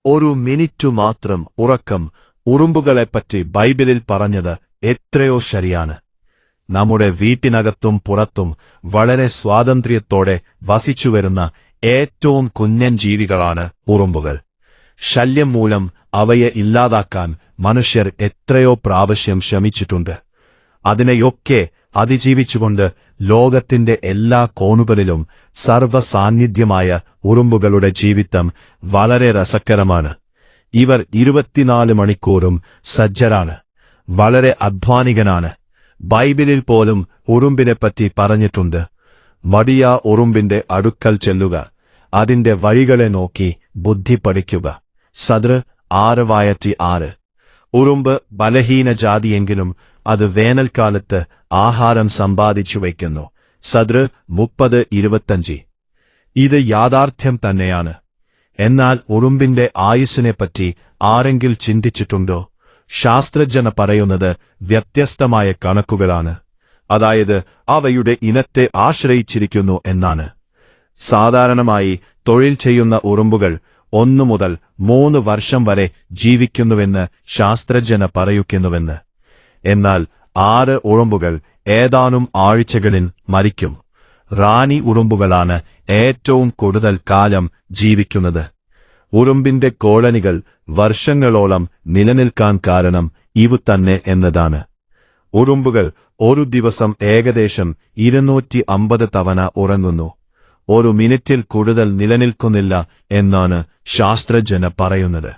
ഒരു മിനിറ്റു മാത്രം ഉറക്കം ഉറുമ്പുകളെപ്പറ്റി ബൈബിളിൽ പറഞ്ഞത് എത്രയോ ശരിയാണ്. നമ്മുടെ വീട്ടിനകത്തും പുറത്തും വളരെ സ്വാതന്ത്ര്യത്തോടെ വസിച്ചുവരുന്ന ഏറ്റവും കുഞ്ഞൻ ജീവികളാണ് ഉറുമ്പുകൾ. ശല്യം മൂലം അവയെ ഇല്ലാതാക്കാൻ മനുഷ്യർ എത്രയോ പ്രാവശ്യം ശ്രമിച്ചിട്ടുണ്ട്. അതിനെയൊക്കെ അതിജീവിച്ചുകൊണ്ട് ലോകത്തിന്റെ എല്ലാ കോണുകളിലും സർവ്വസാന്നിധ്യമായ ഉറുമ്പുകളുടെ ജീവിതം വളരെ രസകരമാണ്. ഇവർ 24 മണിക്കൂറും സജ്ജരാണ്, വളരെ അധ്വാനികനാണ്. ബൈബിളിൽ പോലും ഉറുമ്പിനെപ്പറ്റി പറഞ്ഞിട്ടുണ്ട്. മടിയ ഉറുമ്പിന്റെ അടുക്കൽ ചെല്ലുക, അതിന്റെ വഴികളെ നോക്കി ബുദ്ധി പഠിക്കുക. സദ്ർ 6:6. ഉറുമ്പ് ബലഹീന ജാതിയെങ്കിലും അത് വേനൽക്കാലത്ത് ആഹാരം സമ്പാദിച്ചു വയ്ക്കുന്നു. സദ്ർ 30:25. ഇത് യാഥാർത്ഥ്യം തന്നെയാണ്. എന്നാൽ ഉറുമ്പിന്റെ ആയുസ്സിനെപ്പറ്റി ആരെങ്കിലും ചിന്തിച്ചിട്ടുണ്ടോ? ശാസ്ത്രജ്ഞർ പറയുന്നത് വ്യത്യസ്തമായ കണക്കുകളാണ്. അതായത് അവയുടെ ഇനത്തെ ആശ്രയിച്ചിരിക്കുന്നു എന്നാണ്. സാധാരണമായി തൊഴിൽ ചെയ്യുന്ന ഉറുമ്പുകൾ 1 മുതൽ 3 വർഷം വരെ ജീവിക്കുന്നുവെന്ന് ശാസ്ത്രജ്ഞർ പറയുന്നുവെന്ന്. എന്നാൽ 6 ഉറുമ്പുകൾ ഏതാനും ആഴ്ചകളിൽ മരിക്കും. റാണി ഉറുമ്പുകളാണ് ഏറ്റവും കൂടുതൽ കാലം ജീവിക്കുന്നത്. ഉറുമ്പിന്റെ കോളനികൾ വർഷങ്ങളോളം നിലനിൽക്കാൻ കാരണം ഇവ തന്നെ എന്നതാണ്. ഉറുമ്പുകൾ ഒരു ദിവസം ഏകദേശം 250 തവണ ഉറങ്ങുന്നു. ഒരു മിനിറ്റിൽ കൂടുതൽ നിലനിൽക്കുന്നില്ല എന്നാണ് ശാസ്ത്രജ്ഞർ പറയുന്നത്.